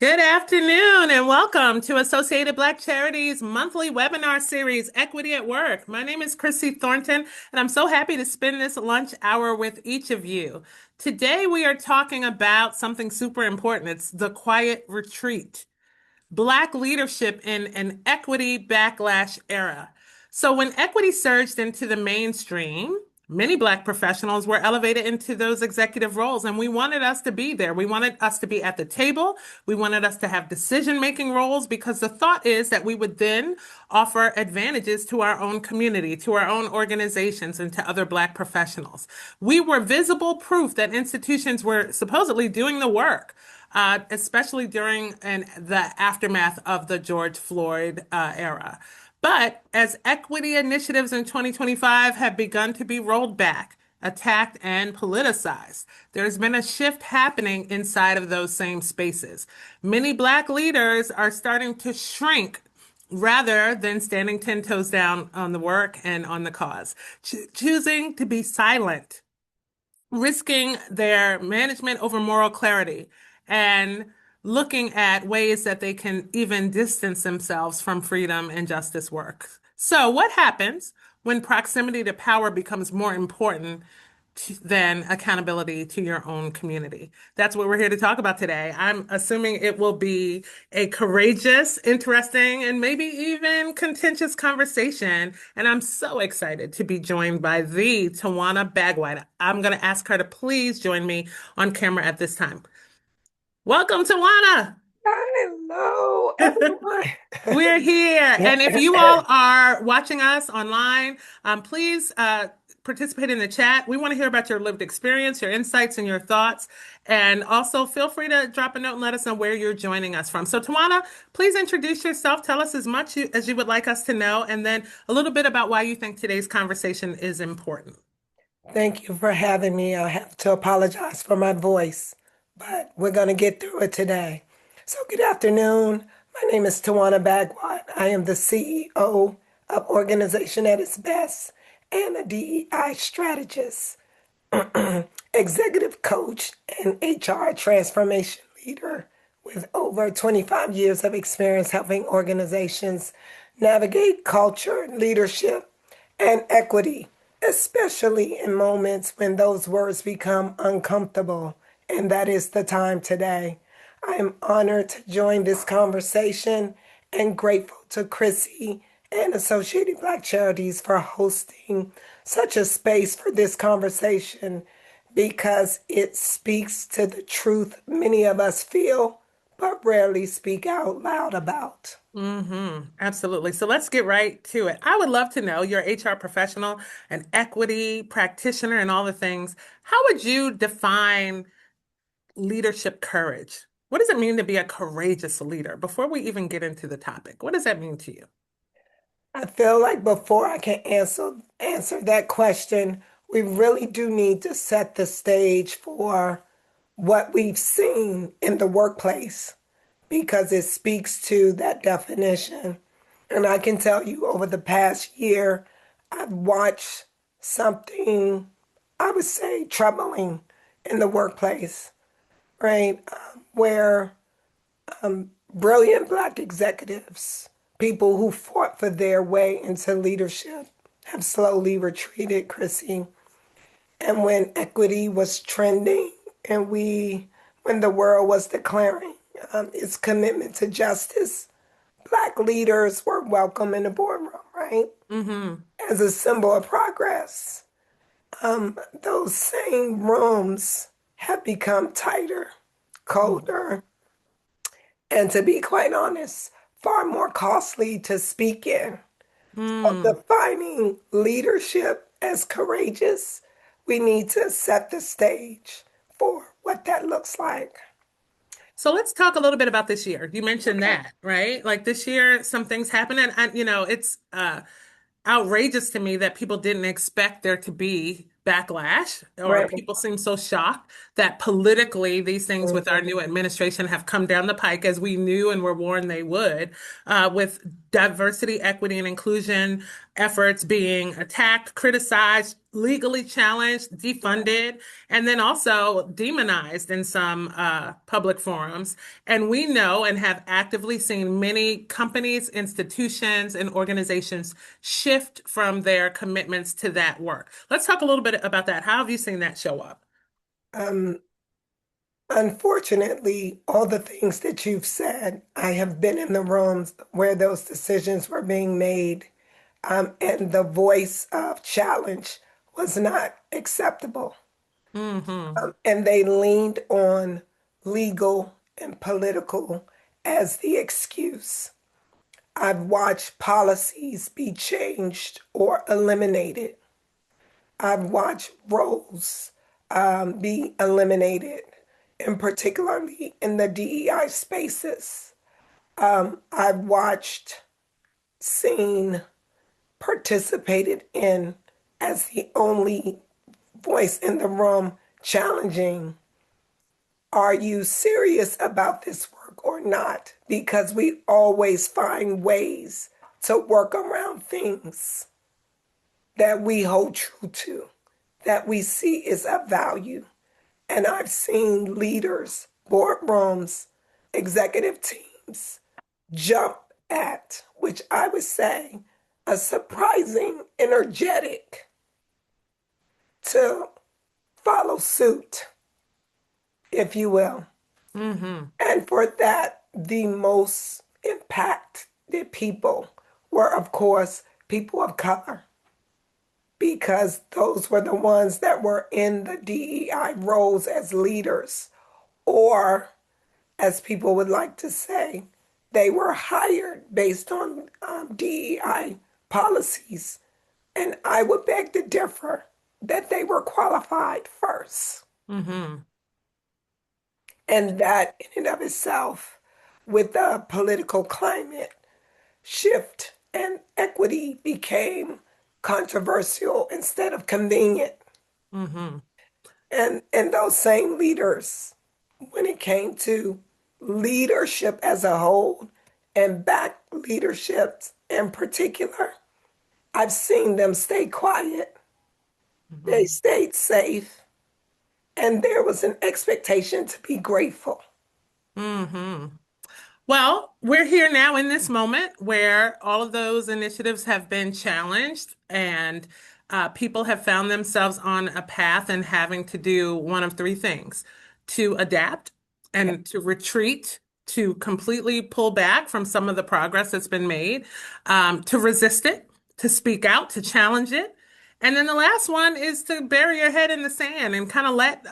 Good afternoon and welcome to Associated Black Charities monthly webinar series, Equity at Work. My name is Chrissy Thornton, and I'm so happy to spend this lunch hour with each of you. Today, we are talking about something super important. It's the quiet retreat. Black leadership in an equity backlash era. So when equity surged into the mainstream, many Black professionals were elevated into those executive roles, and we wanted us to be there. We wanted us to be at the table. We wanted us to have decision-making roles because the thought is that we would then offer advantages to our own community, to our own organizations, and to other Black professionals. We were visible proof that institutions were supposedly doing the work, especially during the aftermath of the George Floyd era. But as equity initiatives in 2025 have begun to be rolled back, attacked, and politicized, there's been a shift happening inside of those same spaces. Many Black leaders are starting to shrink rather than standing 10 toes down on the work and on the cause, choosing to be silent, risking their management over moral clarity, and looking at ways that they can even distance themselves from freedom and justice work. So, what happens when proximity to power becomes more important than accountability to your own community? That's what we're here to talk about today. I'm assuming it will be a courageous, interesting, and maybe even contentious conversation. And I'm so excited to be joined by the Tawana Bagwhite. I'm going to ask her to please join me on camera at this time. Welcome, Tawana. Hello, everyone. We're here. And if you all are watching us online, please participate in the chat. We want to hear about your lived experience, your insights, and your thoughts. And also feel free to drop a note and let us know where you're joining us from. So, Tawana, please introduce yourself. Tell us as much as you would like us to know, and then a little bit about why you think today's conversation is important. Thank you for having me. I have to apologize for my voice, but we're going to get through it today. So, good afternoon. My name is Tawana Bagwhite. I am the CEO of Organization at its Best and a DEI strategist, executive coach, and HR transformation leader with over 25 years of experience helping organizations navigate culture, leadership, and equity, especially in moments when those words become uncomfortable. And that is the time today. I am honored to join this conversation and grateful to Chrissy and Associated Black Charities for hosting such a space for this conversation because it speaks to the truth many of us feel but rarely speak out loud about. Absolutely. So let's get right to it. I would love to know, you're an HR professional, an equity practitioner, and all the things. How would you define leadership courage? What does it mean to be a courageous leader? Before we even get into the topic, what does that mean to you? I feel like before I can answer that question, we really do need to set the stage for what we've seen in the workplace because it speaks to that definition. And I can tell you over the past year, I've watched something, I would say, troubling in the workplace, right? Where brilliant Black executives, people who fought for their way into leadership, have slowly retreated, Chrissy. And when equity was trending and when the world was declaring its commitment to justice, Black leaders were welcome in the boardroom, right? Mm-hmm. As a symbol of progress. Those same rooms have become tighter, colder, and to be quite honest, far more costly to speak in. So Mm. defining leadership as courageous, we need to set the stage for what that looks like. So let's talk a little bit about this year. You mentioned Okay. that, right? Like this year, some things happened, and it's outrageous to me that people didn't expect there to be backlash, or Right. people seem so shocked that politically these things with our Mhm. new administration have come down the pike as we knew and were warned they would, with diversity, equity, and inclusion efforts being attacked, criticized, legally challenged, defunded, and then also demonized in some public forums. And we know and have actively seen many companies, institutions, and organizations shift from their commitments to that work. Let's talk a little bit about that. How have you seen that show up? Um, Unfortunately, all the things that you've said, I have been in the rooms where those decisions were being made, and the voice of challenge was not acceptable. Hmm. And they leaned on legal and political as the excuse. I've watched policies be changed or eliminated. I've watched roles be eliminated, and particularly in the DEI spaces. I've watched, seen, participated in as the only voice in the room challenging, are you serious about this work or not? Because we always find ways to work around things that we hold true to, that we see is of value. And I've seen leaders, boardrooms, executive teams jump at, which I would say, a surprising energetic to follow suit, if you will. Hmm. And for that, the most impacted people were, of course, people of color, because those were the ones that were in the DEI roles as leaders, or as people would like to say, they were hired based on DEI policies. And I would beg to differ that they were qualified first. Hmm. And that, in and of itself, with the political climate shift and equity became controversial instead of convenient. Hmm. And those same leaders, when it came to leadership as a whole and back leaderships in particular, I've seen them stay quiet. They Hmm. stayed safe, and there was an expectation to be grateful. Hmm. Well, we're here now in this moment where all of those initiatives have been challenged and people have found themselves on a path and having to do one of three things: to adapt Yeah. and to retreat, to completely pull back from some of the progress that's been made, to resist it, to speak out, to challenge it. And then the last one is to bury your head in the sand and kind of let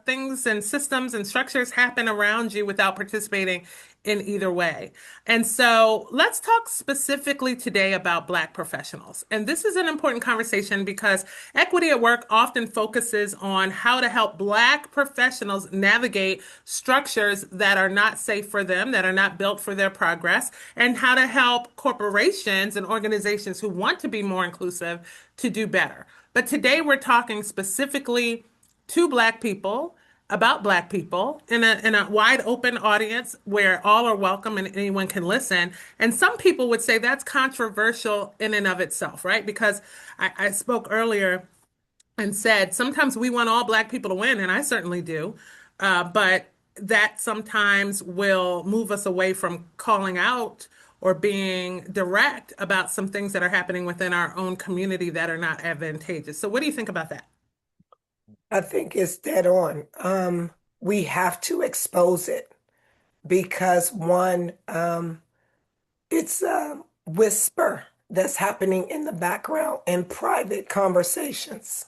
things and systems and structures happen around you without participating in either way. And so let's talk specifically today about Black professionals. And this is an important conversation because equity at work often focuses on how to help Black professionals navigate structures that are not safe for them, that are not built for their progress, and how to help corporations and organizations who want to be more inclusive to do better. But today we're talking specifically to Black people, about Black people in a wide open audience where all are welcome and anyone can listen. And some people would say that's controversial in and of itself, right? Because I spoke earlier and said sometimes we want all Black people to win, and I certainly do. But that sometimes will move us away from calling out or being direct about some things that are happening within our own community that are not advantageous. So, what do you think about that? I think it's dead on. We have to expose it because one, it's a whisper that's happening in the background in private conversations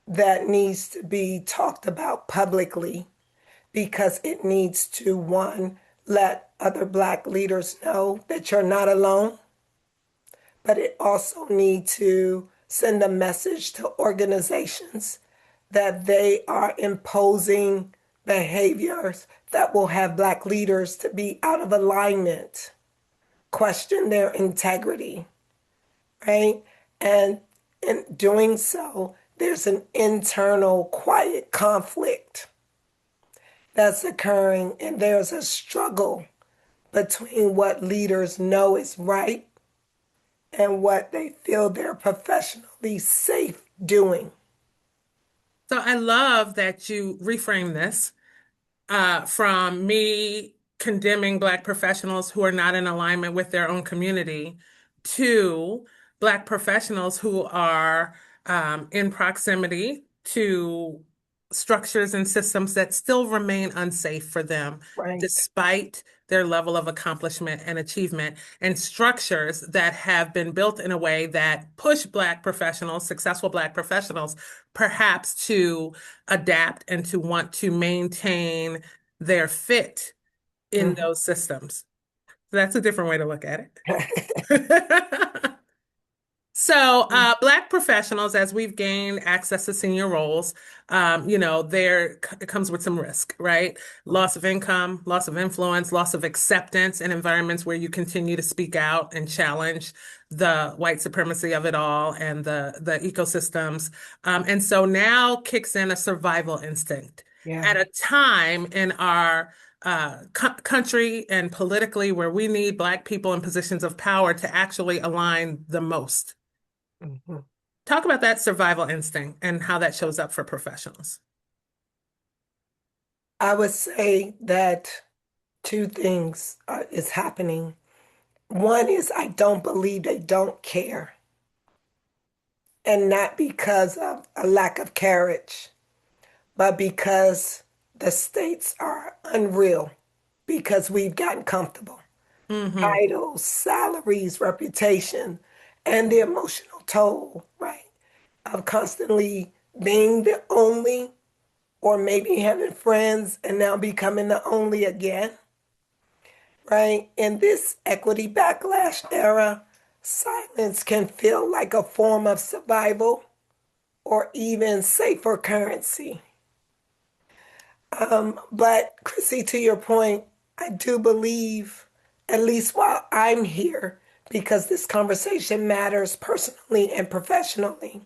that needs to be talked about publicly, because it needs to, one, let other Black leaders know that you're not alone, but it also needs to send a message to organizations that they are imposing behaviors that will have Black leaders to be out of alignment, question their integrity, right? And in doing so, there's an internal quiet conflict that's occurring, and there's a struggle between what leaders know is right and what they feel they're professionally safe doing. So I love that you reframe this from me condemning Black professionals who are not in alignment with their own community to Black professionals who are in proximity to structures and systems that still remain unsafe for them, Right. despite their level of accomplishment and achievement, and structures that have been built in a way that push Black professionals, successful Black professionals, perhaps to adapt and to want to maintain their fit in Mhm. those systems. So that's a different way to look at it. So, Black professionals, as we've gained access to senior roles, it comes with some risk, right? Loss of income, loss of influence, loss of acceptance in environments where you continue to speak out and challenge the white supremacy of it all and the ecosystems. And so now kicks in a survival instinct Yeah. at a time in our country and politically where we need Black people in positions of power to actually align the most. Mhm. Talk about that survival instinct and how that shows up for professionals. I would say that two things is happening. One is I don't believe they don't care, and not because of a lack of courage, but because the states are unreal, because we've gotten comfortable. Hmm. Titles, salaries, reputation, and the emotional toll, right, of constantly being the only or maybe having friends and now becoming the only again, right? In this equity backlash era, silence can feel like a form of survival or even safer currency. But Chrissy, to your point, I do believe, at least while I'm here, because this conversation matters personally and professionally,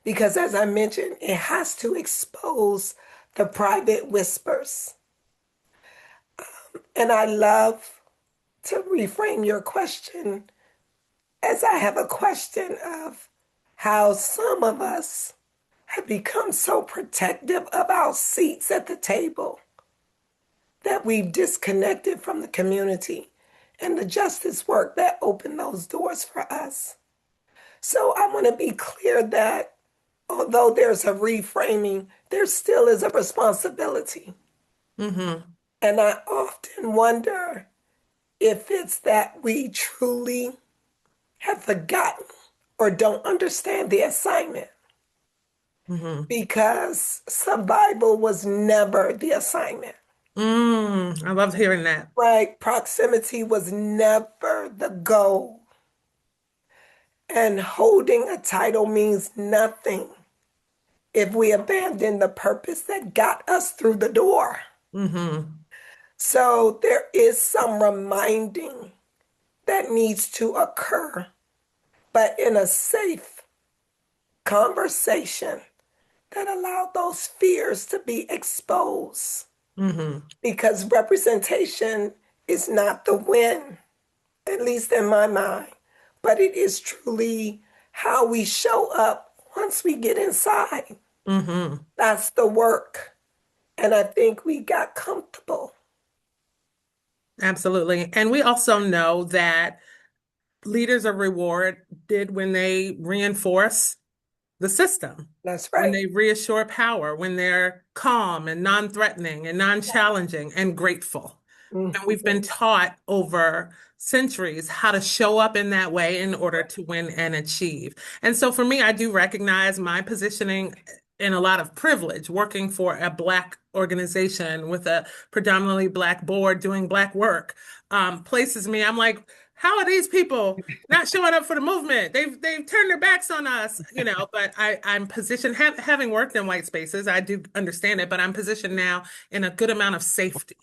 because as I mentioned, it has to expose the private whispers. And I love to reframe your question as I have a question of how some of us have become so protective of our seats at the table that we've disconnected from the community and the justice work that opened those doors for us. So I want to be clear that although there's a reframing, there still is a responsibility. Hmm. And I often wonder if it's that we truly have forgotten or don't understand the assignment Hmm. because survival was never the assignment, I love hearing that. right? Proximity was never the goal. And holding a title means nothing if we abandon the purpose that got us through the door. Hmm. So there is some reminding that needs to occur, but in a safe conversation that allowed those fears to be exposed. Hmm. Because representation is not the win, at least in my mind, but it is truly how we show up once we get inside. Hmm. That's the work. And I think we got comfortable. Absolutely. And we also know that leaders are rewarded when they reinforce the system, That's when right. they reassure power, when they're calm and non-threatening and non-challenging and grateful. And we've been Mhm. taught over centuries how to show up in that way in order to win and achieve. And so for me, I do recognize my positioning in a lot of privilege, working for a Black organization with a predominantly Black board doing Black work, places me. I'm like, how are these people not showing up for the movement? They've turned their backs on us, but I'm positioned, having worked in white spaces, I do understand it, but I'm positioned now in a good amount of safety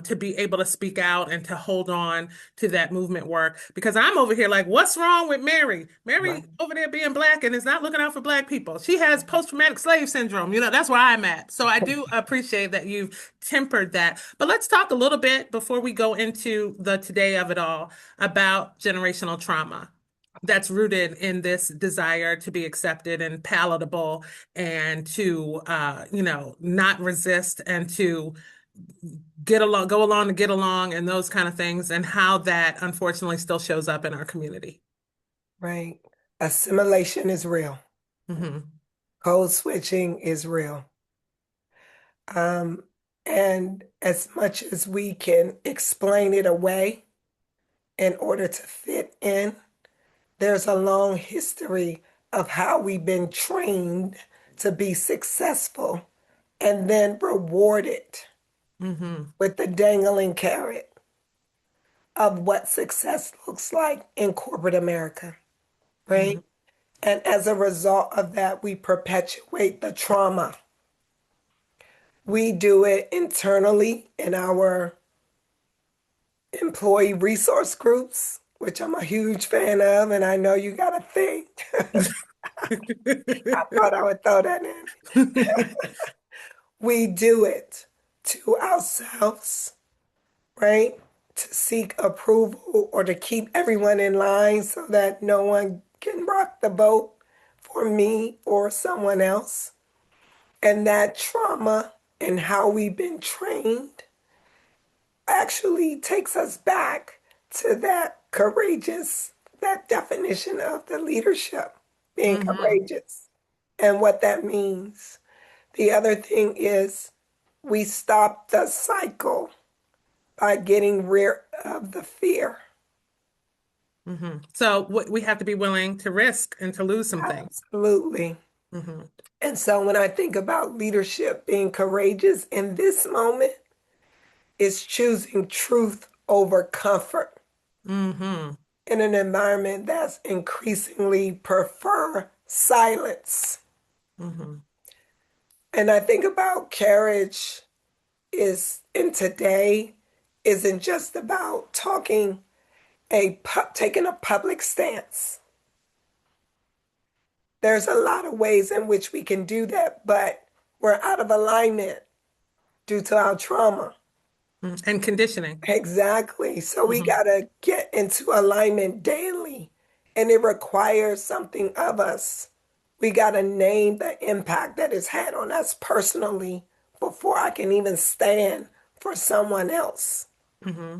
to be able to speak out and to hold on to that movement work. Because I'm over here like, what's wrong with Mary? Right. Mary over there being Black and is not looking out for Black people. She has post-traumatic slave syndrome. That's where I'm at. So I do appreciate that you've tempered that. But let's talk a little bit before we go into the today of it all about generational trauma. that's rooted in this desire to be accepted and palatable and to not resist and to get along, go along to get along and those kind of things, and how that unfortunately still shows up in our community. Right? Assimilation is real. Hmm. Code switching is real. Um, and as much as we can explain it away in order to fit in, there's a long history of how we've been trained to be successful and then rewarded Hmm. with the dangling carrot of what success looks like in corporate America, right? Hmm. And as a result of that, we perpetuate the trauma. We do it internally in our employee resource groups, which I'm a huge fan of, and I know you got a thing. I thought I would throw that in. We do it to ourselves, right? To seek approval or to keep everyone in line so that no one can rock the boat for me or someone else. And that trauma and how we've been trained actually takes us back to that courageous, that definition of the leadership, being Hmm. courageous and what that means. The other thing is we stop the cycle by getting rid of the fear. Hmm. So we have to be willing to risk and to lose some things. Absolutely. Hmm. And so when I think about leadership being courageous in this moment, it's choosing truth over comfort Hmm. in an environment that's increasingly prefer silence. Hmm. And I think about courage is in today isn't just about taking a public stance. There's a lot of ways in which we can do that, but we're out of alignment due to our trauma. And conditioning. Exactly. So we Hmm. got to get into alignment daily, and it requires something of us. We got to name the impact that it's had on us personally before I can even stand for someone else. Hmm.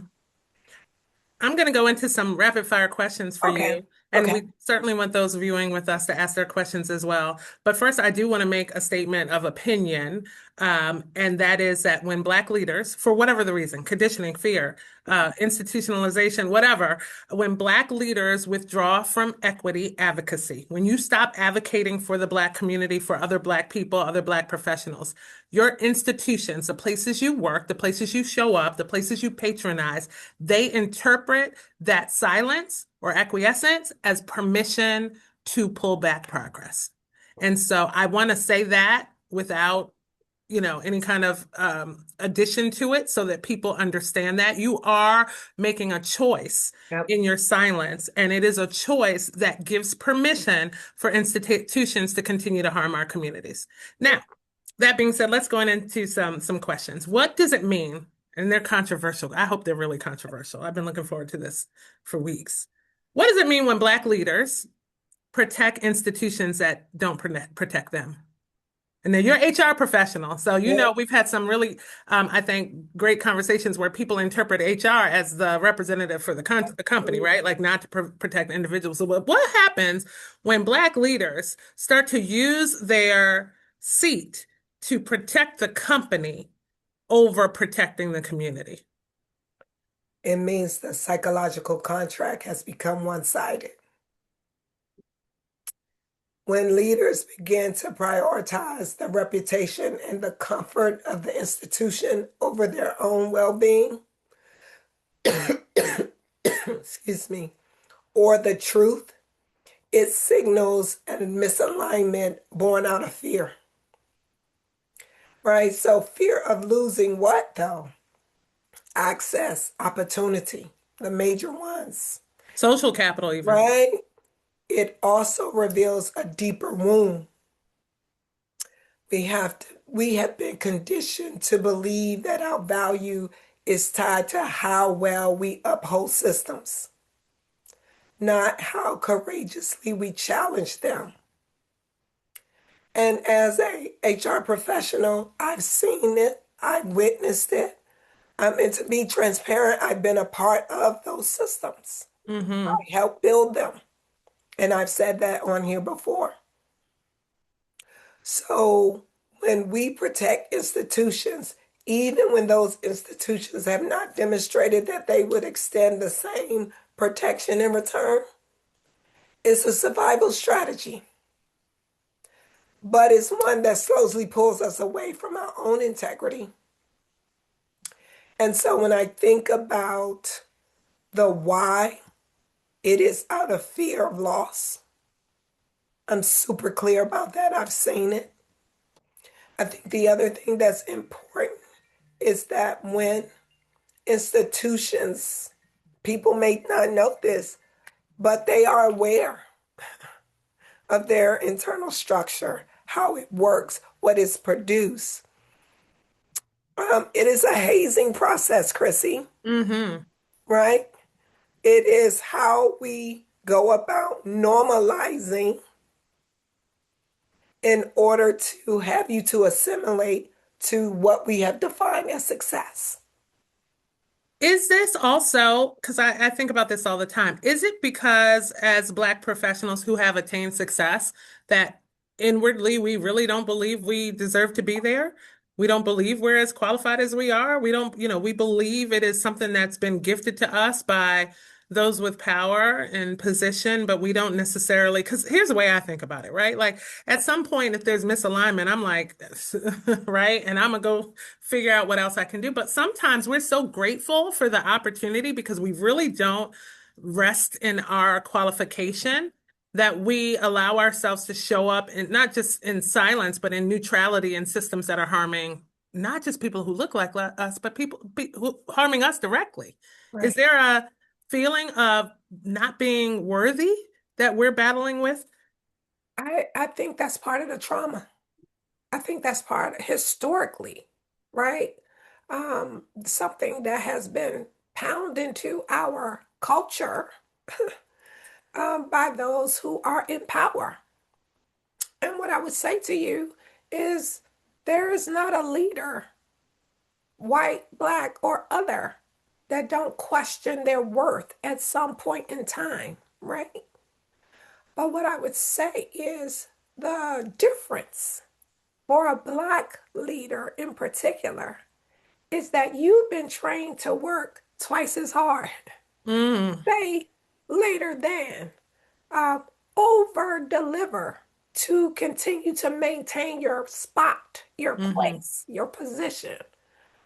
I'm going to go into some rapid fire questions for Okay. you. And Okay. we certainly want those viewing with us to ask their questions as well. But first, I do want to make a statement of opinion. And that is that when Black leaders, for whatever the reason, conditioning, fear, institutionalization, whatever, when Black leaders withdraw from equity advocacy, when you stop advocating for the Black community, for other Black people, other Black professionals, your institutions, the places you work, the places you show up, the places you patronize, they interpret that silence or acquiescence as permission to pull back progress. And so I want to say that without any kind of addition to it so that people understand that you are making a choice Yep. in your silence, and it is a choice that gives permission for institutions to continue to harm our communities. Now, Yep. that being said, let's go into some questions. What does it mean? And they're controversial. I hope they're really controversial. I've been looking forward to this for weeks. What does it mean when Black leaders protect institutions that don't protect them? And then you're an HR professional, so Yep. we've had some really, I think, great conversations where people interpret HR as the representative for the company, right? Like not to protect individuals. So what happens when Black leaders start to use their seat to protect the company over protecting the community? It means the psychological contract has become one-sided. When leaders begin to prioritize the reputation and the comfort of the institution over their own well-being, excuse me, or the truth, it signals a misalignment born out of fear, right? So, fear of losing what though? Access, opportunity, the major ones, Social capital, even. right? It also reveals a deeper wound. We have been conditioned to believe that our value is tied to how well we uphold systems, not how courageously we challenge them. And as a HR professional, I've seen it, I've witnessed it. And to be transparent, I've been a part of those systems. I Mm-hmm. helped build them. And I've said that on here before. So when we protect institutions, even when those institutions have not demonstrated that they would extend the same protection in return, it's a survival strategy. But it's one that slowly pulls us away from our own integrity. And so when I think about the why, it is out of fear of loss. I'm super clear about that. I've seen it. I think the other thing that's important is that when institutions, people may not know this, but they are aware of their internal structure, how it works, what is produced. It is a hazing process, Chrissy, Mm-hmm. right? It is how we go about normalizing in order to have you to assimilate to what we have defined as success. Is this also, because I think about this all the time, is it because as Black professionals who have attained success that inwardly we really don't believe we deserve to be there? We don't believe we're as qualified as we are. We don't, we believe it is something that's been gifted to us by those with power and position, but we don't necessarily, because here's the way I think about it, right? Like at some point, if there's misalignment, I'm like, right? And I'm gonna go figure out what else I can do. But sometimes we're so grateful for the opportunity because we really don't rest in our qualification that we allow ourselves to show up and not just in silence, but in neutrality in systems that are harming not just people who look like us, but people who harming us directly. Is Right. there a feeling of not being worthy that we're battling with? I think that's part of the trauma. I think that's part historically, right? Something that has been pounded into our culture by those who are in power. And what I would say to you is there is not a leader, white, black, or other, that don't question their worth at some point in time, right? But what I would say is the difference for a black leader in particular is that you've been trained to work twice as hard, Mm, say later than, uh, over deliver to continue to maintain your spot, your hmm place, your position,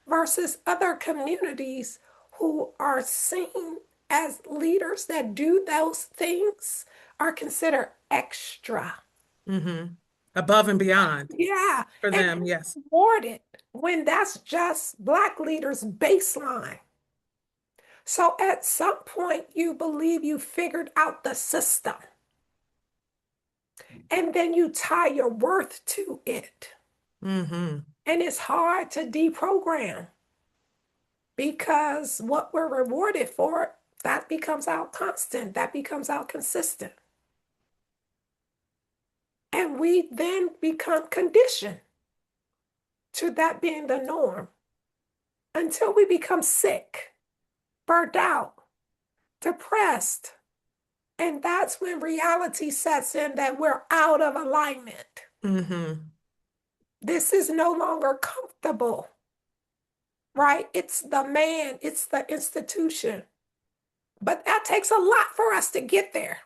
versus other communities who are seen as leaders that do those things are considered extra. hmm Above and beyond Yeah, for and them, yes. rewarded when that's just black leaders' baseline. So at some point, you believe you figured out the system, and then you tie your worth to it. Hmm And it's hard to deprogram because what we're rewarded for, that becomes out constant, that becomes out consistent. And we then become conditioned to that being the norm until we become sick, burnt out, depressed. And that's when reality sets in that we're out of alignment. hmm This is no longer comfortable, right? It's the man, it's the institution. But that takes a lot for us to get there.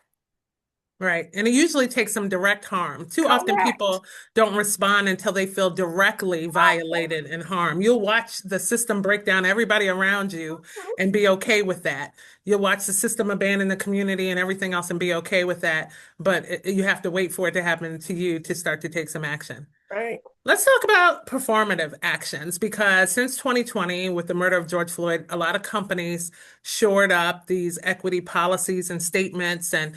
Right. And it usually takes some direct harm. Too often Correct. people don't respond until they feel directly violated and harmed. You'll watch the system break down everybody around you and be okay with that. You'll watch the system abandon the community and everything else and be okay with that. But you have to wait for it to happen to you to start to take some action. Right. Let's talk about performative actions because since 2020, with the murder of George Floyd, a lot of companies shored up these equity policies and statements and,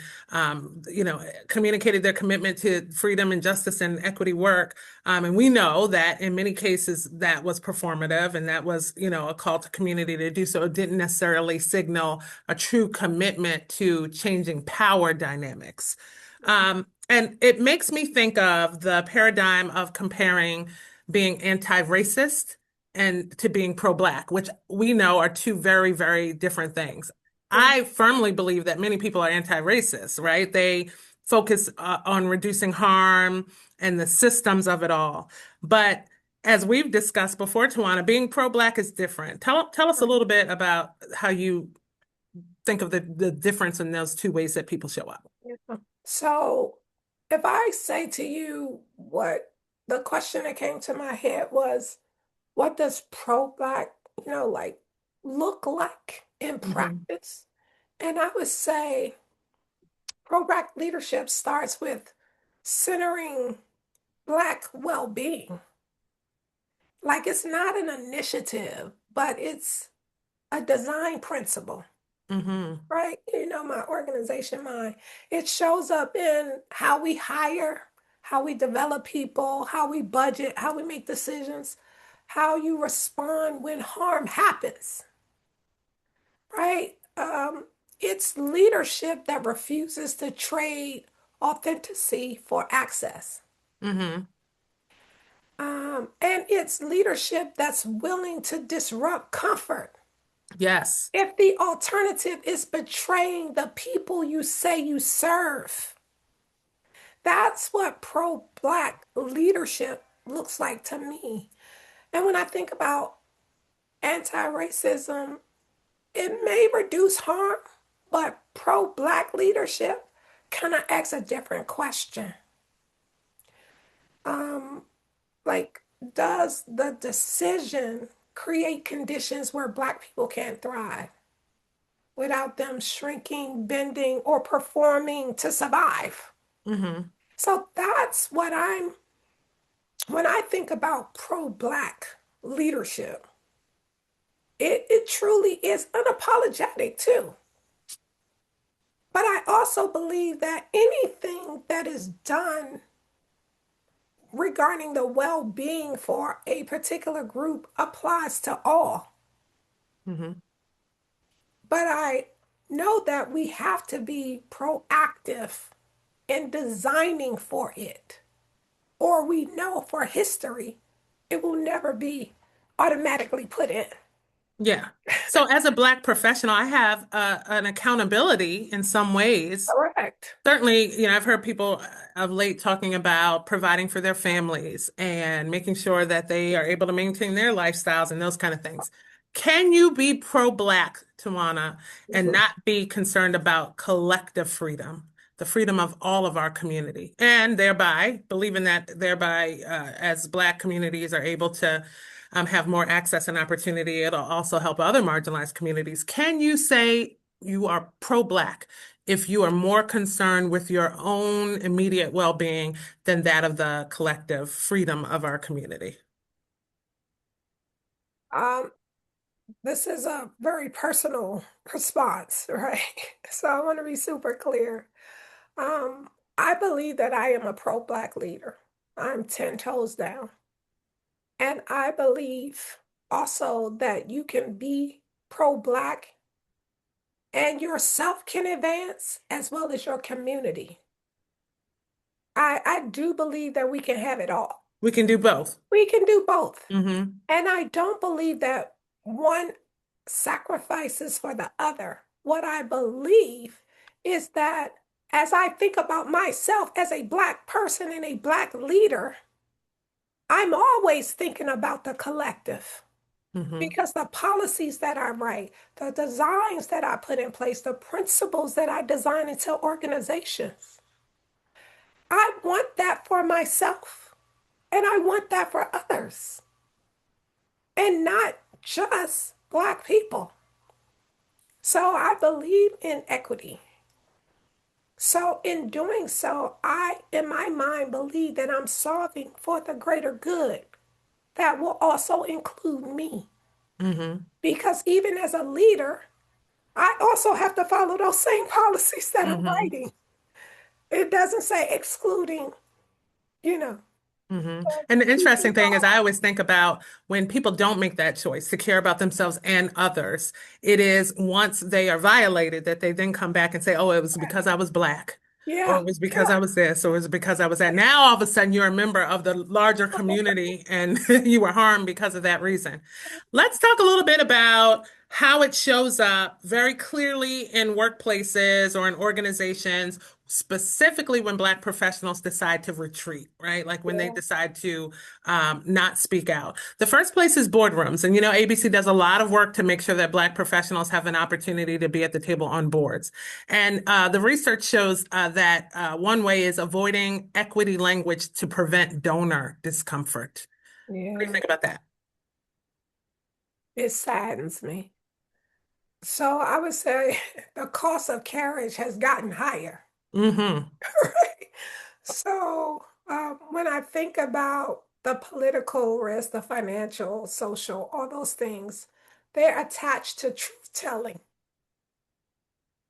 communicated their commitment to freedom and justice and equity work. And we know that in many cases that was performative and that was, a call to community to do so. It didn't necessarily signal a true commitment to changing power dynamics. And it makes me think of the paradigm of comparing being anti-racist and to being pro-black, which we know are two very, very different things. I firmly believe that many people are anti-racist, right? They focus on reducing harm and the systems of it all. But as we've discussed before, Tawana, being pro-black is different. Tell us a little bit about how you think of the difference in those two ways that people show up. So, if I say to you what the question that came to my head was, what does pro-black, like look like in Hmm. practice? And I would say pro-black leadership starts with centering black well-being. Like it's not an initiative, but it's a design principle. Hmm. Right? My organization, mine, it shows up in how we hire, how we develop people, how we budget, how we make decisions, how you respond when harm happens, right? It's leadership that refuses to trade authenticity for access. Hmm. And it's leadership that's willing to disrupt comfort Yes. if the alternative is betraying the people you say you serve. That's what pro-black leadership looks like to me. And when I think about anti-racism, it may reduce harm, but pro-black leadership kind of asks a different question. Um, like, does the decision create conditions where black people can't thrive without them shrinking, bending, or performing to survive? Hmm. So that's what when I think about pro-black leadership, it truly is unapologetic too. But I also believe that anything that is done regarding the well-being for a particular group applies to all. Hmm. But I know that we have to be proactive in designing for it, or we know for history it will never be automatically put in. Yeah. So as a Black professional, I have an accountability in some ways. Correct. Certainly, I've heard people of late talking about providing for their families and making sure that they are able to maintain their lifestyles and those kind of things. Can you be pro-Black, Tawana, and Mhm. not be concerned about collective freedom, the freedom of all of our community, and thereby believing that thereby, as Black communities are able to have more access and opportunity, it'll also help other marginalized communities. Can you say you are pro-Black if you are more concerned with your own immediate well-being than that of the collective freedom of our community? Um, this is a very personal response, right? So I want to be super clear. Um, I believe that I am a pro-black leader. I'm 10 toes down. And I believe also that you can be pro-black and yourself can advance as well as your community. I do believe that we can have it all. We can do both. We can do both. Hmm. And I don't believe that one sacrifices for the other. What I believe is that as I think about myself as a Black person and a Black leader, I'm always thinking about the collective Hmm. because the policies that I write, the designs that I put in place, the principles that I design into organizations, I want that for myself and I want that for others and not just Black people. So I believe in equity. So, in doing so, I, in my mind, believe that I'm solving for the greater good. That will also include me. Mm-hmm. Because even as a leader, I also have to follow those same policies that I'm Mm-hmm. writing. It doesn't say excluding, you know, And the keeping interesting thing is, I all. always think about when people don't make that choice to care about themselves and others. It is once they are violated that they then come back and say, oh, it was because I was black, or Yeah, it was because yeah. I was this, or it was because I was that. Now, all of a sudden, you're a member of the larger community and you were harmed because of that reason. Let's talk a little bit about how it shows up very clearly in workplaces or in organizations, specifically when Black professionals decide to retreat, right? Like when they Yeah, decide to not speak out. The first place is boardrooms. And, ABC does a lot of work to make sure that Black professionals have an opportunity to be at the table on boards. And the research shows that one way is avoiding equity language to prevent donor discomfort. What do you yeah. think about that? It saddens me. So I would say the cost of carriage has gotten higher. Mm-hmm. So when I think about the political risk, the financial, social, all those things, they're attached to truth telling.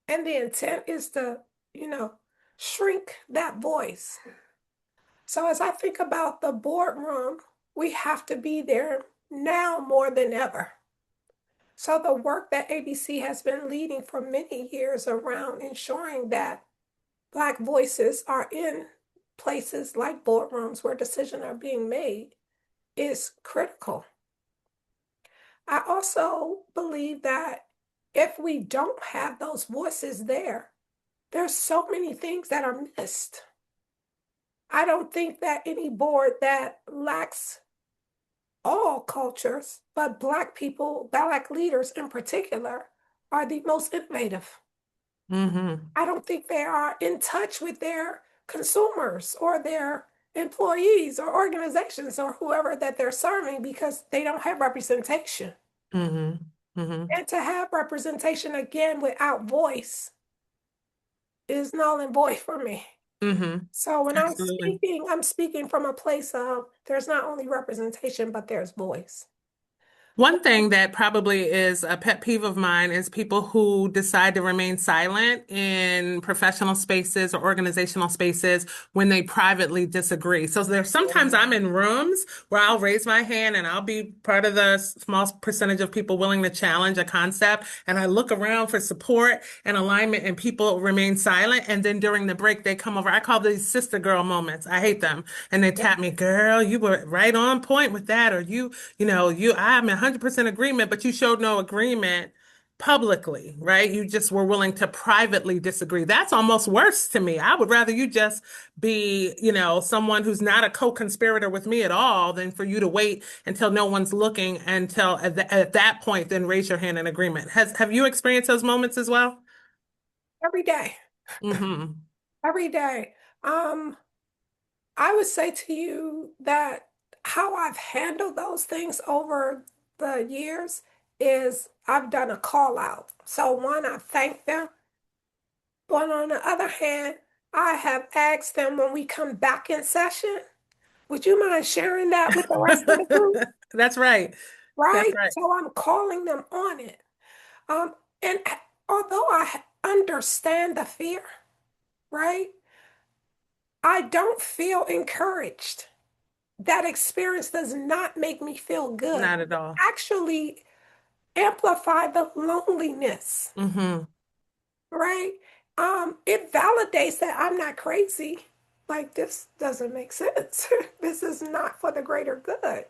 And the intent is to, you know, shrink that voice. So as I think about the boardroom, we have to be there now more than ever. So the work that ABC has been leading for many years around ensuring that Black voices are in places like boardrooms where decisions are being made is critical. I also believe that if we don't have those voices there, there's so many things that are missed. I don't think that any board that lacks all cultures, but Black people, Black leaders in particular, are the most innovative. Mm-hmm. I don't think they are in touch with their consumers or their employees or organizations or whoever that they're serving because they don't have representation. Mm-hmm. Mm-hmm. And to have representation again without voice is null and void for me. Mm-hmm. So when Absolutely. I'm speaking from a place of there's not only representation, but there's voice. One thing that probably is a pet peeve of mine is people who decide to remain silent in professional spaces or organizational spaces when they privately disagree. So there's sometimes I'm in rooms where I'll raise my hand and I'll be part of the small percentage of people willing to challenge a concept. And I look around for support and alignment and people remain silent. And then during the break, they come over. I call these sister girl moments. I hate them. And they tap me, girl, you were right on point with that. Or I'm in 100% agreement, but you showed no agreement publicly, right? You just were willing to privately disagree. That's almost worse to me. I would rather you just be, someone who's not a co-conspirator with me at all than for you to wait until no one's looking until at that point, then raise your hand in agreement. Have you experienced those moments as well? Every day, Mm-hmm. every day. Um, I would say to you that how I've handled those things over the years is I've done a call out. So one, I thank them, but on the other hand, I have asked them when we come back in session, would you mind sharing that with the rest of the group? That's right. That's Right? right. So I'm calling them on it. Um, and although I understand the fear, right? I don't feel encouraged. That experience does not make me feel good. Not at It all. actually amplify the loneliness, Mm-hmm. right? It validates that I'm not crazy. Like this doesn't make sense. This is not for the greater good.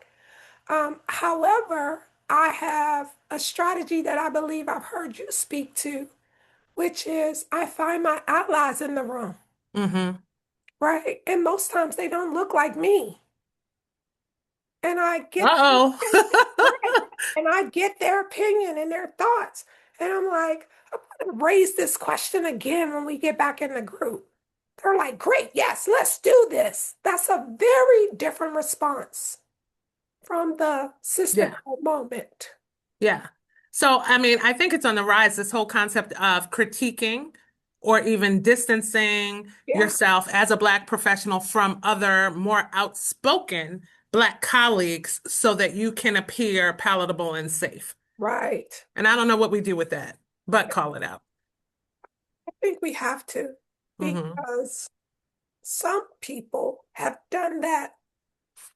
However, I have a strategy that I believe I've heard you speak to, which is I find my allies in the room, Mm-hmm. right? And most times they don't look like me. And I get Uh-oh. right. And I get their opinion and their thoughts. And I'm like, I'm going to raise this question again when we get back in the group. They're like, great, yes, let's do this. That's a very different response from the sister Yeah. girl moment. Yeah. So, I mean, I think it's on the rise, this whole concept of critiquing or even distancing Yeah, yourself as a Black professional from other more outspoken Black colleagues so that you can appear palatable and safe. right. And I don't know what we do with that, but call it out. I think we have to Hmm. because some people have done that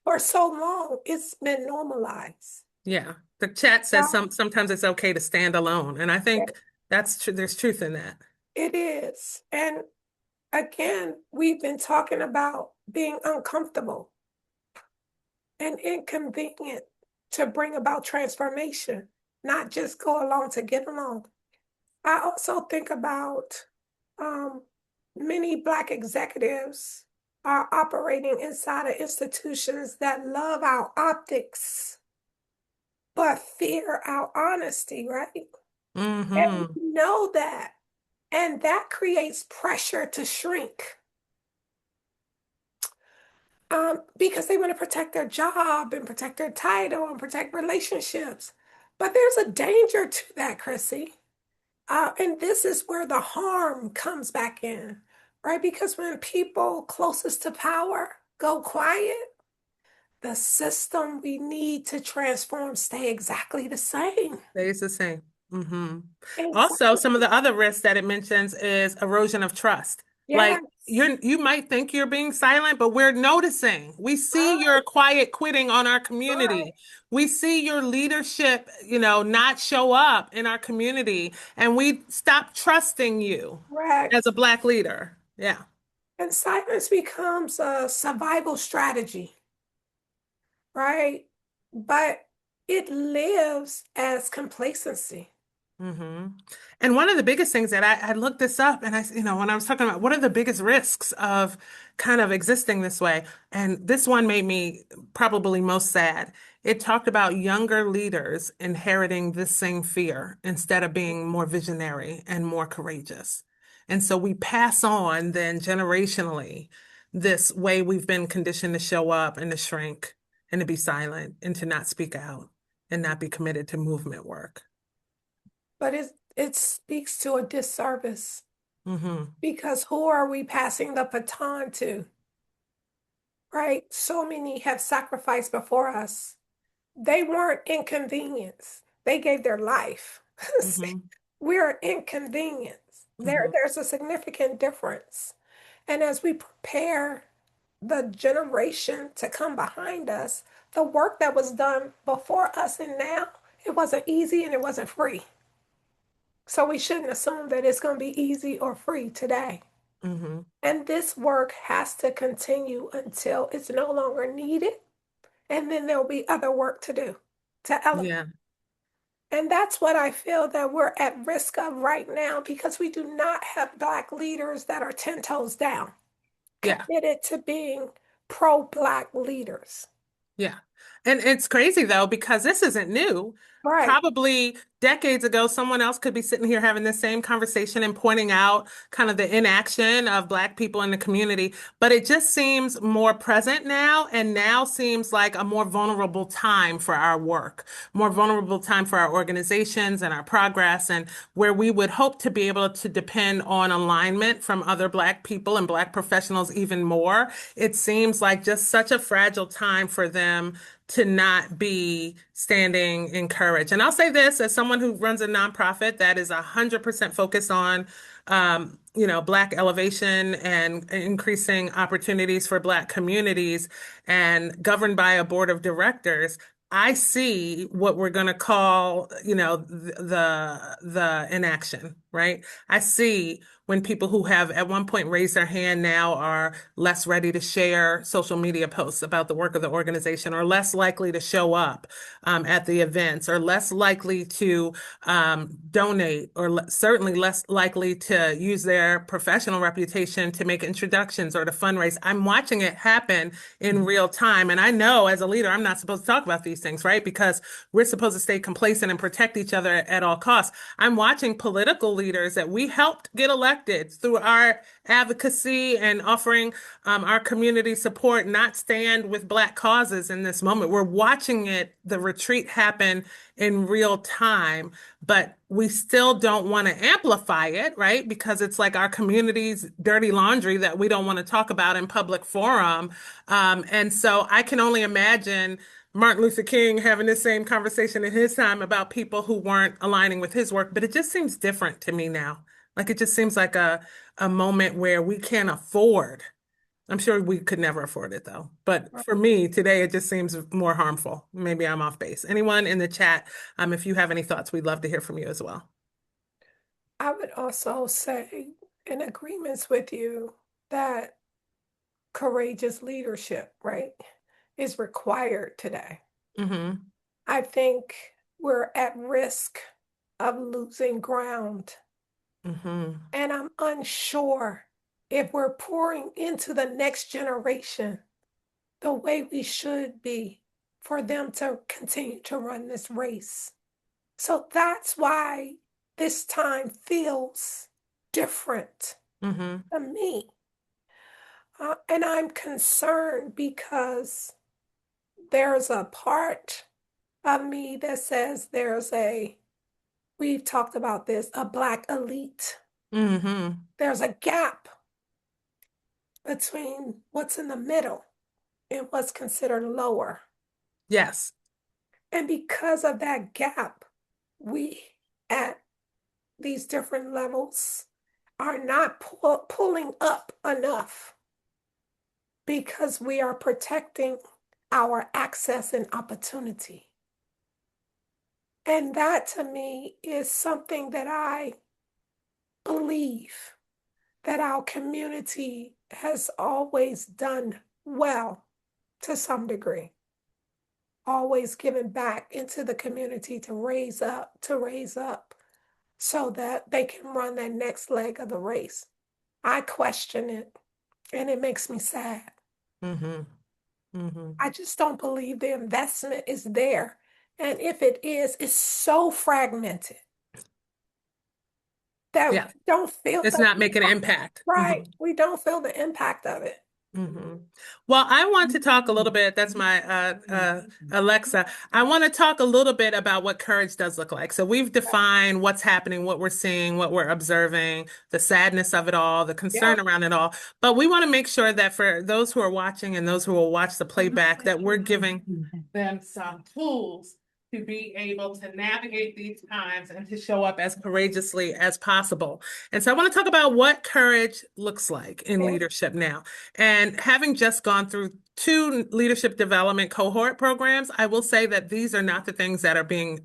for so long, it's been normalized. Yeah. The chat says Now, sometimes it's okay to stand alone. And I think that's true. There's truth in that. it is. And again, we've been talking about being uncomfortable and inconvenient to bring about transformation, not just go along to get along. I also think about um, many Black executives are operating inside of institutions that love our optics but fear our honesty, right? And Hmm. we know that. And that creates pressure to shrink because they want to protect their job and protect their title and protect relationships. But there's a danger to that, Chrissy. And this is where the harm comes back in, right? Because when people closest to power go quiet, the system we need to transform stay exactly the same. Stays the same. Hmm. Also, some of Exactly. the other risks that it mentions is erosion of trust. Like Yes. you might think you're being silent, but we're noticing. We see Right. your quiet quitting on our Right. community. We see your leadership, not show up in our community, and we stop trusting you as a Correct. Black leader. Yeah. And silence becomes a survival strategy, right? But it lives as complacency. Hmm. And one of the biggest things that I looked this up and when I was talking about what are the biggest risks of kind of existing this way, and this one made me probably most sad. It talked about younger leaders inheriting this same fear instead of being more visionary and more courageous. And so we pass on then generationally this way we've been conditioned to show up and to shrink and to be silent and to not speak out and not be committed to movement work. But it speaks to a disservice Hmm. because who are we passing the baton to, right? So many have sacrificed before us. They weren't inconvenienced. They gave their life. Hmm. We're inconvenienced. Hmm. There's a significant difference. And as we prepare the generation to come behind us, the work that was done before us and now, it wasn't easy and it wasn't free. So we shouldn't assume that it's going to be easy or free today. Hmm. And this work has to continue until it's no longer needed. And then there'll be other work to do to elevate. Yeah. And that's what I feel that we're at risk of right now because we do not have Black leaders that are 10 toes down, Yeah. committed to being pro-Black leaders. Yeah. And it's crazy though, because this isn't new. Right. Probably decades ago, someone else could be sitting here having the same conversation and pointing out kind of the inaction of Black people in the community. But it just seems more present now, and now seems like a more vulnerable time for our work, more vulnerable time for our organizations and our progress, and where we would hope to be able to depend on alignment from other Black people and Black professionals even more. It seems like just such a fragile time for them to not be standing in courage. And I'll say this as someone who runs a nonprofit that is 100% focused on, Black elevation and increasing opportunities for Black communities and governed by a board of directors. I see what we're going to call, the inaction, right? I see when people who have at one point raised their hand now are less ready to share social media posts about the work of the organization, or less likely to show up at the events, or less likely to donate, or certainly less likely to use their professional reputation to make introductions or to fundraise. I'm watching it happen in real time. And I know as a leader, I'm not supposed to talk about these these things, right? Because we're supposed to stay complacent and protect each other at all costs. I'm watching political leaders that we helped get elected through our advocacy and offering our community support not stand with Black causes in this moment. We're watching the retreat happen in real time, but we still don't want to amplify it, right? Because it's like our community's dirty laundry that we don't want to talk about in public forum. And so I can only imagine Martin Luther King having this same conversation in his time about people who weren't aligning with his work, but it just seems different to me now. Like it just seems like a moment where we can't afford. I'm sure we could never afford it though. But for me today, it just seems more harmful. Maybe I'm off base. Anyone in the chat, if you have any thoughts, we'd love to hear from you as well. I would also say, in agreements with you, that courageous leadership, right, is required today. Hmm. I think we're at risk of losing ground, Hmm. and I'm unsure if we're pouring into the next generation the way we should be for them to continue to run this race. So that's why this time feels different Hmm. to me. And I'm concerned because there's a part of me that says we've talked about this, a Black elite. Hmm. There's a gap between what's in the middle and what's considered lower. Yes. And because of that gap, we at these different levels are not pulling up enough because we are protecting our access and opportunity. And that to me is something that I believe that our community has always done well to some degree, always given back into the community to raise up so that they can run that next leg of the race. I question it and it makes me sad. Hmm. Hmm. I just don't believe the investment is there. And if it is, it's so fragmented that we Yeah. don't feel It's the not making an impact. impact. Right. We don't feel the impact of it. Hmm. Well, I want to talk a little bit. That's my Alexa. I want to talk a little bit about what courage does look like. So we've defined what's happening, what we're seeing, what we're observing, the sadness of it all, the Yeah. concern around it all. But we want to make sure that for those who are watching and those who will watch the playback, that we're giving them some tools to be able to navigate these times and to show up as courageously as possible. And so I want to talk about what courage looks like in Yeah. leadership now. And having just gone through two leadership development cohort programs, I will say that these are not the things that are being,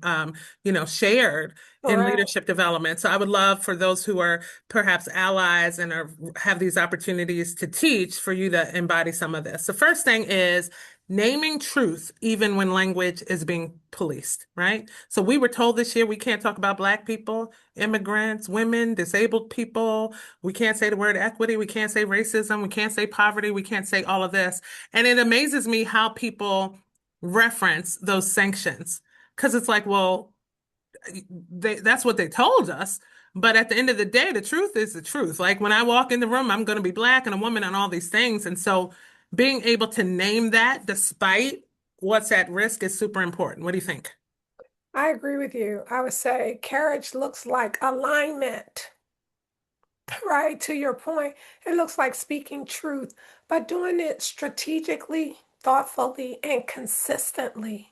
shared in Correct. leadership development. So I would love for those who are perhaps allies and have these opportunities to teach for you to embody some of this. The first thing is naming truth, even when language is being policed, right? So we were told this year we can't talk about Black people, immigrants, women, disabled people. We can't say the word equity. We can't say racism. We can't say poverty. We can't say all of this. And it amazes me how people reference those sanctions. Because it's like, well, that's what they told us. But at the end of the day, the truth is the truth. Like when I walk in the room, I'm going to be Black and a woman and all these things. And so being able to name that despite what's at risk is super important. What do you think? I agree with you. I would say carriage looks like alignment, right? To your point, it looks like speaking truth, but doing it strategically, thoughtfully, and consistently.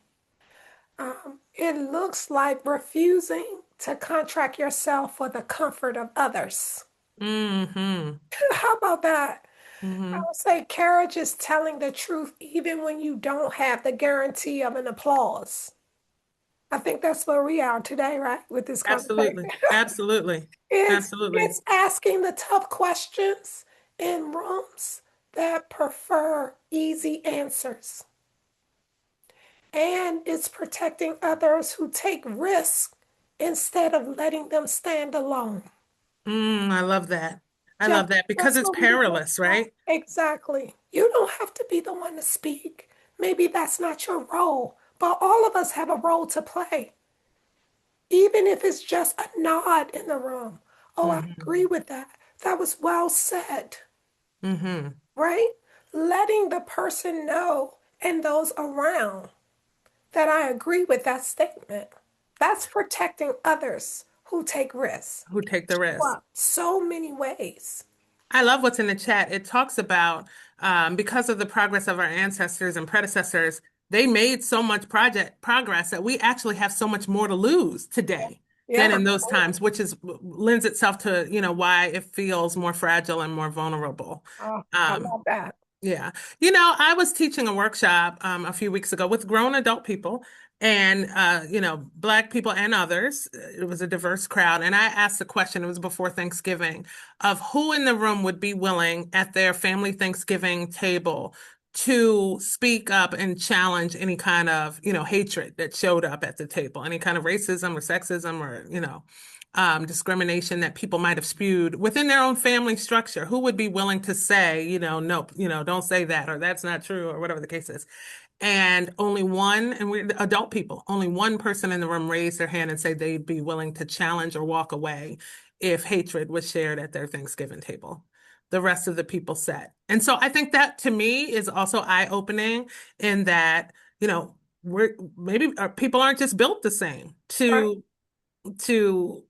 It looks like refusing to contract yourself for the comfort of others. Hmm. How about that? I Hmm. would say courage is telling the truth even when you don't have the guarantee of an applause. I think that's where we are today, right? With this conversation. Absolutely. Absolutely. It's Absolutely. it's asking the tough questions in rooms that prefer easy answers. And it's protecting others who take risks instead of letting them stand alone. I love that. I Just love that because that's it's what we were talking perilous, about. right? Exactly. You don't have to be the one to speak. Maybe that's not your role, but all of us have a role to play, even if it's just a nod in the room. Oh, I Hmm. agree with that. That was well said, Hmm. right? Letting the person know and those around that I agree with that statement. That's protecting others who take risks. Who take the risk. Wow. So many ways. I love what's in the chat. It talks about because of the progress of our ancestors and predecessors, they made so much project progress that we actually have so much more to lose today than Yeah. in those times, which is lends itself to, why it feels more fragile and more vulnerable. Oh, I Um, love that. yeah. I was teaching a workshop a few weeks ago with grown adult people and Black people and others. It was a diverse crowd. And I asked a question, it was before Thanksgiving, of who in the room would be willing at their family Thanksgiving table to speak up and challenge any kind of, hatred that showed up at the table, any kind of racism or sexism or, discrimination that people might have spewed within their own family structure. Who would be willing to say, nope, don't say that, or that's not true, or whatever the case is. And only one, and we're adult people, only one person in the room raised their hand and say they'd be willing to challenge or walk away if hatred was shared at their Thanksgiving table. The rest of the people sat. And so I think that to me is also eye-opening in that, we're maybe people aren't just built the same Right. to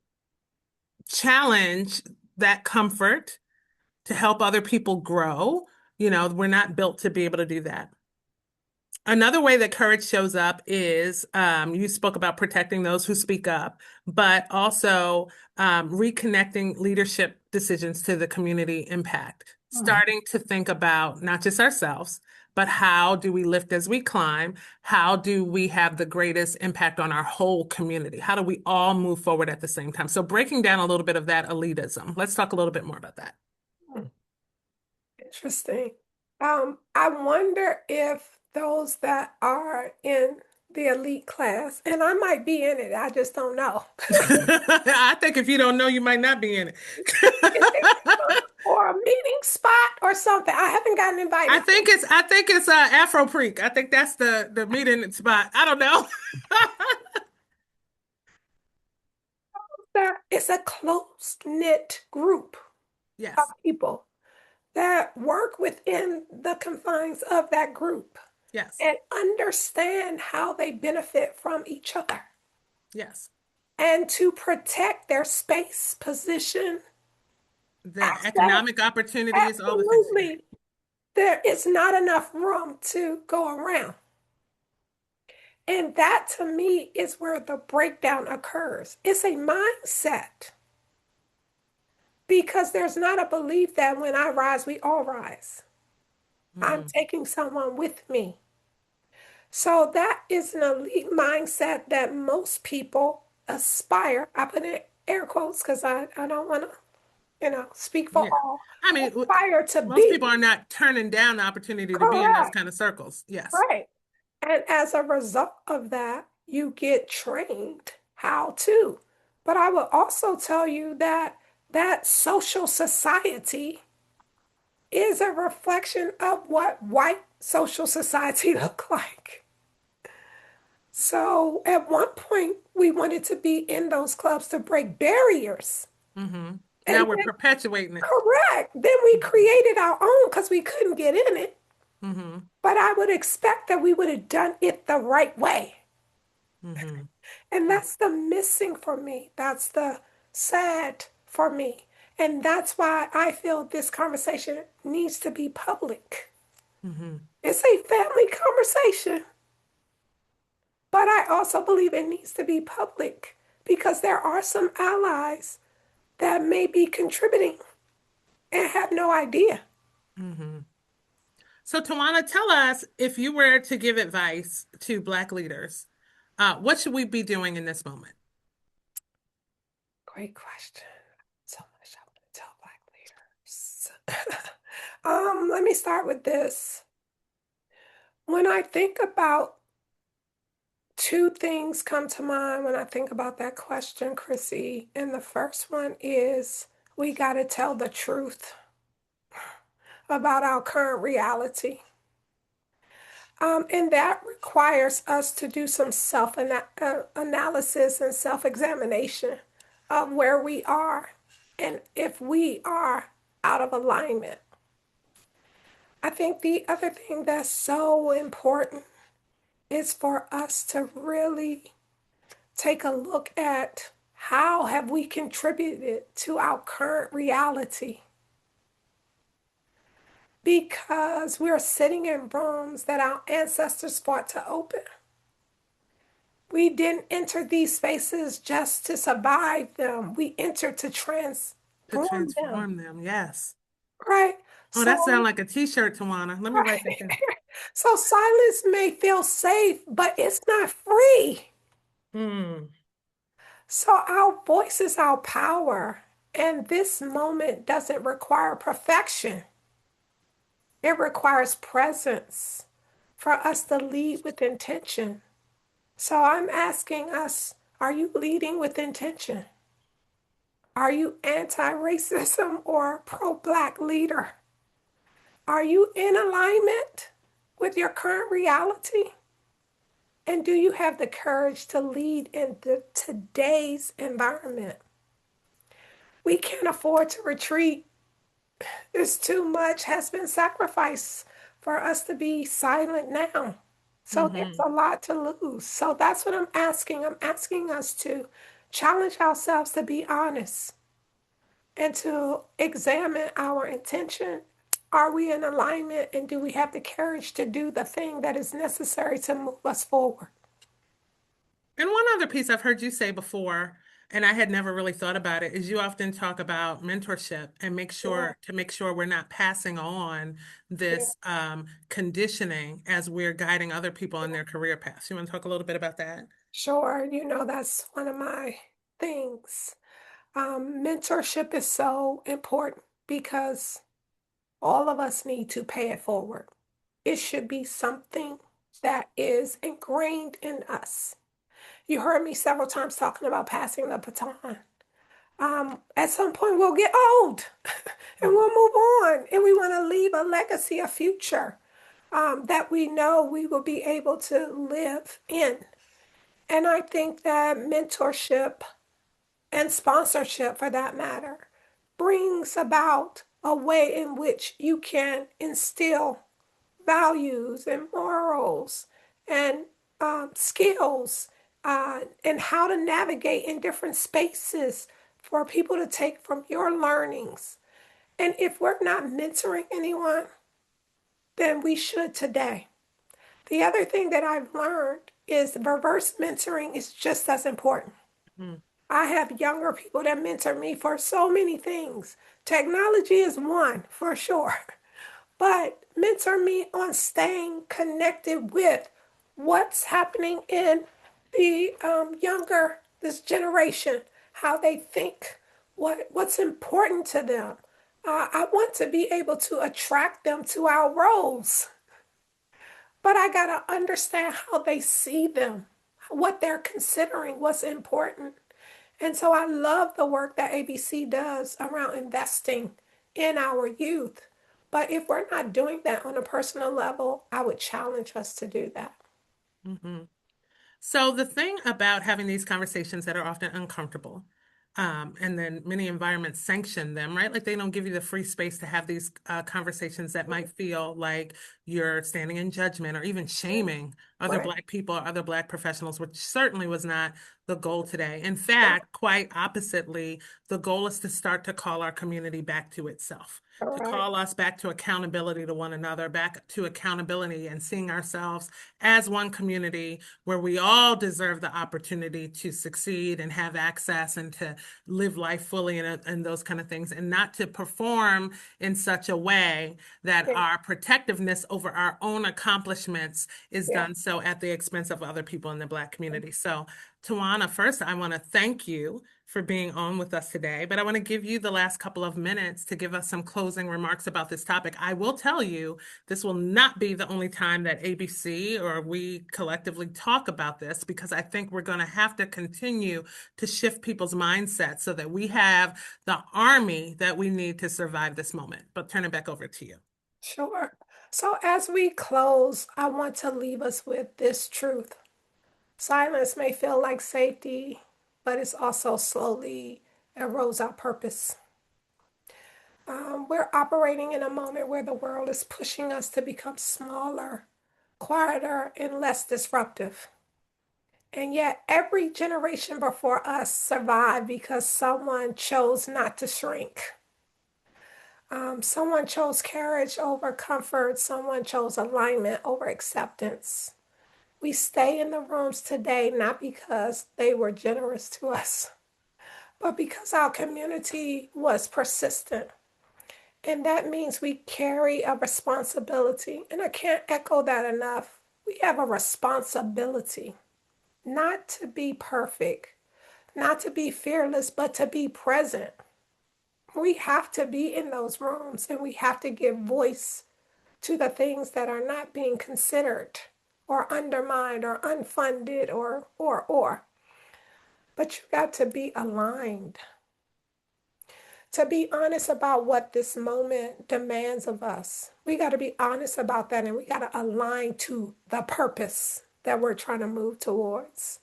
challenge that comfort to help other people grow. We're not built to be able to do that. Another way that courage shows up is you spoke about protecting those who speak up, but also reconnecting leadership decisions to the community impact, Mhm. starting to think about not just ourselves, but how do we lift as we climb? How do we have the greatest impact on our whole community? How do we all move forward at the same time? So breaking down a little bit of that elitism. Let's talk a little bit more about that. Interesting. I wonder if those that are in the elite class, and I might be in it, I just don't know. I think if you don't know, you might not be in it. Is there or a meeting spot or something? I haven't gotten invited to I think it's Afro Creek. I think that's the meeting spot. I don't know. that. It's a close-knit group of Yes. people that work within the confines of that group Yes. and understand how they benefit from each other Yes. and to protect their space, position, The access. economic opportunities, all the things. Yeah. Absolutely. There is not enough room to go around. And that to me is where the breakdown occurs. It's a mindset because there's not a belief that when I rise, we all rise. I'm Mm, taking someone with me. So that is an elite mindset that most people aspire. I put in air quotes because I don't want to, speak for yeah. all. I mean, Aspire to most be. people are not turning down the opportunity to be in those Correct. kind of circles. Yes. Right. And as a result of that, you get trained how to. But I will also tell you that that social society is a reflection of what white social society look like. So at one point, we wanted to be in those clubs to break barriers. Hmm. Now And we're then, perpetuating it. correct, then we created our own because we couldn't get in it. Hmm. But I would expect that we would have done it the right way. Hmm. And that's the missing for me. That's the sad for me. And that's why I feel this conversation needs to be public. Hmm. It's a family conversation, but I also believe it needs to be public because there are some allies that may be contributing and have no idea. Hmm. So, Tawana, tell us if you were to give advice to Black leaders, what should we be doing in this moment? Great question. So much I want to tell Black leaders. Let me start with this. When I think about two things come to mind when I think about that question, Chrissy. And the first one is we got to tell the truth about our current reality. And that requires us to do some self analysis and self examination of where we are and if we are out of alignment. I think the other thing that's so important is for us to really take a look at how have we contributed to our current reality, because we're sitting in rooms that our ancestors fought to open. We didn't enter these spaces just to survive them. We entered to To transform them, transform them, yes. right? Oh, that sounds So, like a t-shirt, Tawana. Let me write that right. down. So silence may feel safe, but it's not free. Hmm. So our voice is our power. And this moment doesn't require perfection. It requires presence for us to lead with intention. So I'm asking us, are you leading with intention? Are you anti-racism or pro-Black leader? Are you in alignment with your current reality? And do you have the courage to lead in today's environment? We can't afford to retreat. It's too much has been sacrificed for us to be silent now. So there's Mm-hmm. a lot to lose. So that's what I'm asking. I'm asking us to challenge ourselves to be honest and to examine our intention. Are we in alignment, and do we have the courage to do the thing that is necessary to move us forward? And one other piece I've heard you say before, and I had never really thought about it, is you often talk about mentorship and Yeah, make sure we're not passing on yeah, this conditioning as we're guiding other people on their career paths. You want to talk a little bit about that? sure. That's one of my things. Mentorship is so important because all of us need to pay it forward. It should be something that is ingrained in us. You heard me several times talking about passing the baton. At some point, we'll get old and we'll move on, and we want to leave a legacy, a future that we know we will be able to live in. And I think that mentorship and sponsorship, for that matter, brings about a way in which you can instill values and morals and skills and how to navigate in different spaces for people to take from your learnings. And if we're not mentoring anyone, then we should today. The other thing that I've learned is reverse mentoring is just as important. Mm. I have younger people that mentor me for so many things. Technology is one for sure, but mentor me on staying connected with what's happening in the this generation, how they think, what's important to them. I want to be able to attract them to our roles, but I got to understand how they see them, what they're considering, what's important. And so I love the work that ABC does around investing in our youth. But if we're not doing that on a personal level, I would challenge us to do that. Mm-hmm. So the thing about having these conversations that are often uncomfortable, and then many environments sanction them, right? Like they don't give you the free space to have these conversations that might feel like you're standing in judgment or even shaming other Right. Black people or other Black professionals, which certainly was not the goal today. In fact, quite oppositely, the goal is to start to call our community back to itself. All To right. call us back to accountability to one another, back to accountability and seeing ourselves as one community where we all deserve the opportunity to succeed and have access and to live life fully and those kind of things, and not to perform in such a way that Yeah. our protectiveness over our own accomplishments is Yeah. done so at the expense of other people in the Black community. So, Tawana, first, I want to thank you for being on with us today, but I want to give you the last couple of minutes to give us some closing remarks about this topic. I will tell you this will not be the only time that ABC or we collectively talk about this, because I think we're going to have to continue to shift people's mindsets so that we have the army that we need to survive this moment. But turn it back over to you. Sure. So, as we close, I want to leave us with this truth. Silence may feel like safety, but it's also slowly erodes our purpose. We're operating in a moment where the world is pushing us to become smaller, quieter, and less disruptive. And yet, every generation before us survived because someone chose not to shrink. Someone chose courage over comfort. Someone chose alignment over acceptance. We stay in the rooms today not because they were generous to us, but because our community was persistent. And that means we carry a responsibility. And I can't echo that enough. We have a responsibility not to be perfect, not to be fearless, but to be present. We have to be in those rooms and we have to give voice to the things that are not being considered or undermined or unfunded or. But you got to be aligned, to be honest about what this moment demands of us. We got to be honest about that and we got to align to the purpose that we're trying to move towards.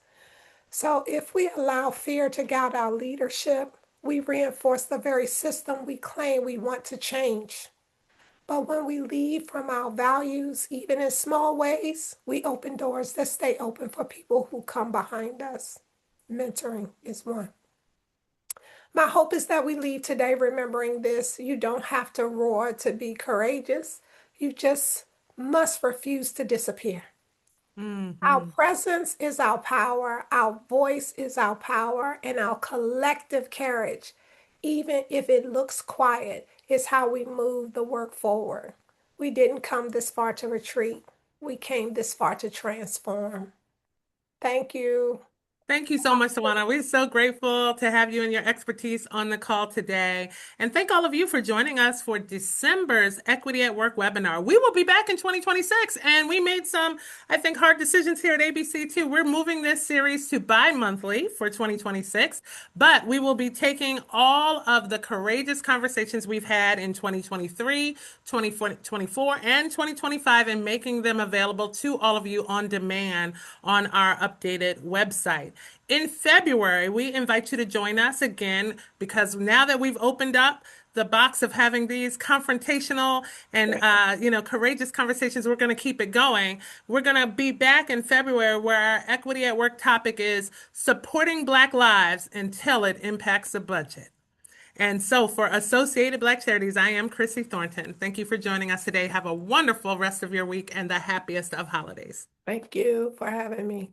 So if we allow fear to guide our leadership, we reinforce the very system we claim we want to change. But when we lead from our values, even in small ways, we open doors that stay open for people who come behind us. Mentoring is one. My hope is that we leave today remembering this. You don't have to roar to be courageous. You just must refuse to disappear. Our Hmm. presence is our power, our voice is our power, and our collective courage, even if it looks quiet, is how we move the work forward. We didn't come this far to retreat, we came this far to transform. Thank you. Thank you so much, Tawana. We're so grateful to have you and your expertise on the call today. And thank all of you for joining us for December's Equity at Work webinar. We will be back in 2026, and we made some, I think, hard decisions here at ABC too. We're moving this series to bi-monthly for 2026, but we will be taking all of the courageous conversations we've had in 2023, 2024, and 2025 and making them available to all of you on demand on our updated website. In February, we invite you to join us again because now that we've opened up the box of having these confrontational and courageous conversations, we're going to keep it going. We're going to be back in February where our Equity at Work topic is supporting Black lives until it impacts the budget. And so for Associated Black Charities, I am Chrissy Thornton. Thank you for joining us today. Have a wonderful rest of your week and the happiest of holidays. Thank you for having me.